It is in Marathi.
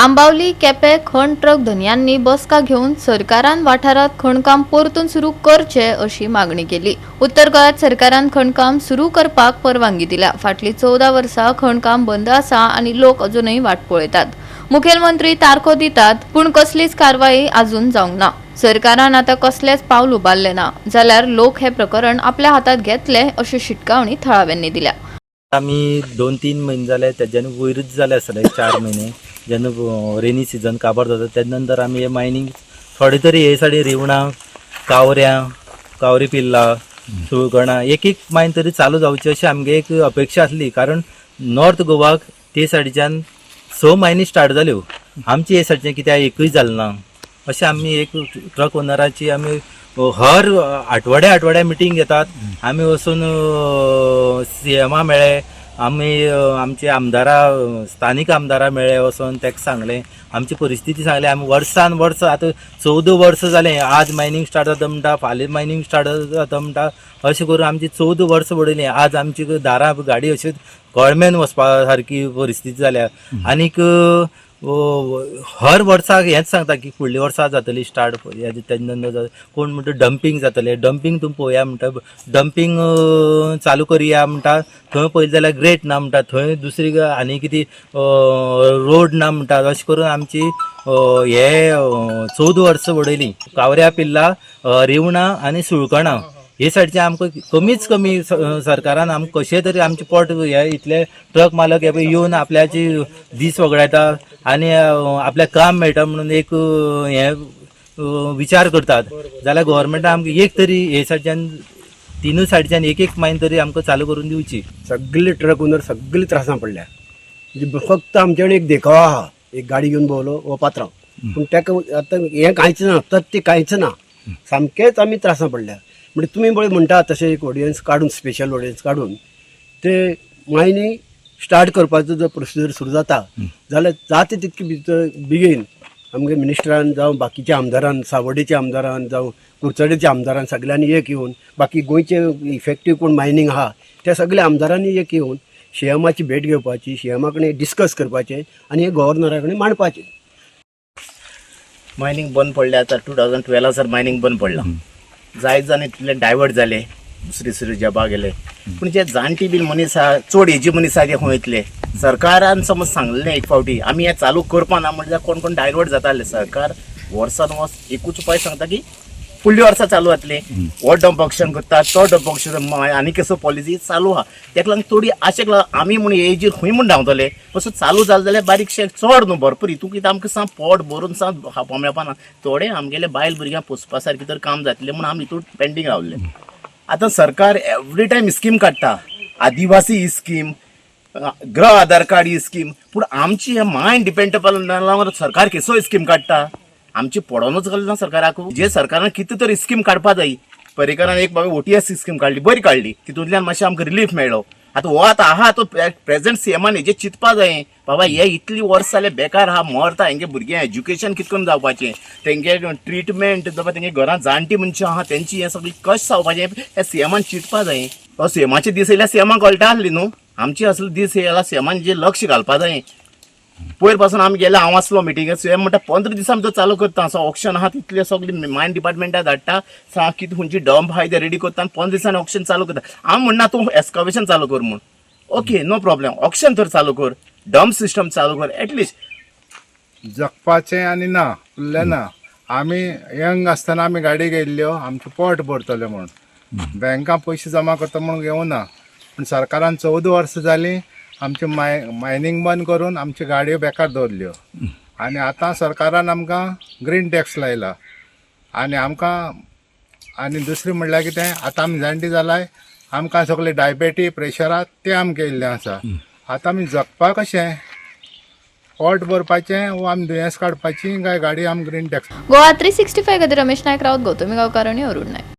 आंबावली केपें खण ट्रक धन्यांनी बसका घेऊन सरकारान वाठारात खणकाम परतून सुरू करचे अशी मागणी केली। उत्तर गोंयांत सरकारान खणकाम सुरू करपाक परवानगी दिल्या। फाटली 14 वर्सां खणकाम बंद आसा आनी लोक अजूनही वाट पळयतात। मुखेलमंत्री तारखो दितात पूण कसलीच कारवाई अजून जावंक ना। सरकारान आता कसलेच पावल उबारले ना जाल्यार लोक हे प्रकरण आपल्या हातात घेतले अशी शिटकावणी थळाव्यांनी दिल्या। आम्ही 2-3 महिने जाले त्याच्यान वयरूच जाले आसले 4 महिने जेन्ना रेनी सीजन काबार जाता त्यानंतर आम्ही हे मायनिंग थोडे तरी हे साडी रिवणां कावरी पिल्ला सुळगणा एक मायन तरी चालू जावची अशी आमगे एक अपेक्षा आसली। कारण नॉर्थ गोवाक ते सायडीच्यान 6 मायनी स्टार्ट जाल्यो, आमची हे सायडीच्यान कित्याक एकूय जालें ना अशें आमी एक ट्रक ओनराची आमी हर आठवड्या मिटींग घेतात। आमी वचून सीएमा मेळ्ळे, आमी आमचे आमदारा स्थानीक आमदारा मेळ्ळे वचून ताका सांगलें आमची परिस्थिती सांगली। आमी वर्सान वर्स आतां 14 वर्स जालें, आज मायनिंग स्टार्ट जाता म्हणटा फाल्यां मायनिंग स्टार्ट जाता म्हणटा अशें करून आमची 14 वर्स पडलीं। आज आमची दारां गाडी अश्योच गोळमेन वचपा सारकी परिस्थिती जाल्या। आनीक हर वर्साक हेंच सांगता की फुडल्या वर्सा जातली स्टार्ट तेन्ना कोण म्हणटा डंपिंग जातलें, डंपिंग तुमी पळोवया म्हणटा, डंपिंग चालू करया म्हणटा थंय पळयलें जाल्यार ग्रेट ना म्हणटा, थंय दुसरी आनी कितें रोड ना म्हणटा। अशें करून आमची हे 14 वर्सां उडयलीं। कावऱ्या पिल्ला रिवणां आनी सुळकणां हे सायडीचे आमकां कमीच कमी सरकारान आमकां कशें तरी आमचे पोट हे इतले ट्रक मालक हे येवन आपल्याची दीस वगडायता आनी आपल्याक काम मेळटा म्हणून एक हे विचार करतात जाल्यार गव्हर्मेंटान आमकां एक तरी हे सायडीच्यान तिनूय सायडीच्यान एक मायन तरी आमकां चालू करून दिवची। सगळे ट्रक ओनर सगळे त्रासां पडल्या। म्हणजे फक्त आमचे कडेन एक देखावा आहा, एक गाडी घेवन भोवलो वो पात्रांव, पूण ताका आतां हें कांयच ना, ते कांयच ना, सामकेच आमी त्रासां पडल्या। म्हणजे तुम्ही बळे म्हणटा तशें एक ऑडियन्स काडून स्पेशल ऑडियन्स काडून ते मायनिंग स्टार्ट करपाचो जर प्रोसिजर सुरू जाता जाल्यार जाता तितके बेगीन आमगे मिनिस्टरान जावं बाकीच्या आमदारान, सावड्डेच्या आमदारान जावं कुडचडेच्या आमदारान सगळ्यांनी एक येवन बाकी गोंयचे इफेक्टीव कोण मायनिंग आहा त्या सगळ्या आमदारांनी एक येवन सीएमाची भेट घेवपाची, सीएमा कडेन डिस्कस करपाचें आनी हे गव्हर्नरा कडेन मांडपाचें। मायनिंग बंद पडले आता 2012 सर मायनिंग बंद पडला। जायत जाण इतले डायवर्ट जाले, दुसरी जॉबा गेले। पूण जे जाणटी बीन मनीस आहा चड एजी मनीस आहा ते खंय वयतले? सरकारान समज सांगलें एक फावटी आमी हें चालू करपा ना म्हणजे कोण डायवर्ट जाताले। सरकार वर्सान वर्स एकूच उपाय सांगता की फुडल्या वर्सा चालू जातले, हो डंप ऑक्शन करता तो डंप ऑक्शन आनी कसो पॉलिसी चालू आहा। तेका लागून थोडी आशेक लागून आमी म्हण एजीर खंय म्हण धांवतले असो चालू जालें जाल्यार बारीकशे चड न्हू भरपूर हितून कितें आमकां साम पोट भरून साम खावपा मेळपाना। थोडे आमगेले बायल भुरग्यांक पोसपा सारकें तर काम जातलें म्हूण आमी हितून पेंडींग रावल्ले। आतां सरकार एवरी टायम स्कीम काडटा, आदिवासी ही स्कीम, गृह आधार कार्ड ही स्कीम, पूण आमची मायंड डिपेंडेबल लागून सरकार केसो स्कीम काडटा? आमची पडोनूच गेलें ना सरकाराक। जे सरकारान कितें तरी स्कीम काडपा जायी, पर्रीकारान एक बाबा OTS स्कीम काडली, बरी काडली, तितूंतल्यान मातशें आमकां रिलीफ मेळ्ळो। आतां हो आतां आहा तो प्रेझेंट सीएमान हेजेर चिंतपा जाय बाबा हे इतली वर्स जाले बेकार आहा, मरता हेंगे भुरगें एज्युकेशन कितें करून जावपाचें, तेंगे ट्रिटमेंट बाबा तेंगे घरांत जाणटी मनशां आहा तेंची हें सगळी कशें जावपाचें हें सीएमान चिंतपा जाय। तो सीएमाचे दीस येयल्यार सीएमाक कळटा आसली न्हू, आमची असले दीस येयला सीएमान जे लक्ष घालपा जाय। पयर पासून आमी गेले, हांव आसलो मिटिंगेक, सीएम म्हणटा 15 दिसां भितर चालू करता, असो ऑक्शन आहा तितले सगळे मायन डिपार्टमेंटा धाडटा, कितें खंयची डंप आहाय ते रेडी करता आनी 15 दिसांनी ऑक्शन चालू करता। हांव म्हणना तूं एक्सकवेशन चालू कर म्हूण, ओके नो प्रॉब्लेम, ऑक्शन तर चालू कर, डंप सिस्टम चालू कर एटलिस्ट। जगपाचें आनी ना उरलें ना। आमी यंग आसतना आमी गाडी घेयल्ल्यो आमचें पोट भरतलें म्हणून, बँकां पयशे जमा करता म्हणून घेवना, पूण सरकारान 14 वर्सां जालीं आमचे मायनिंग बंद करून आमच्यो गाडयो बेकार दवरल्यो। आनी आतां सरकारान आमकां ग्रीन टॅक्स लायला आनी आमकां आनी दुसरें म्हणल्यार कितें आतां आमी जाणटी जालाय, आमकां सगळें डायबेटीज प्रेशराक तें आमकां येयल्लें आसा। आतां आमी जगपाक कशें? पोट भरपाचें वो आमी दुयेंस काडपाची काय गाडी आमी ग्रीन टॅक्स। गोवा 365 खातीर रमेश नायक रावत, गौतमी गांवकार आनी अरुण नायक।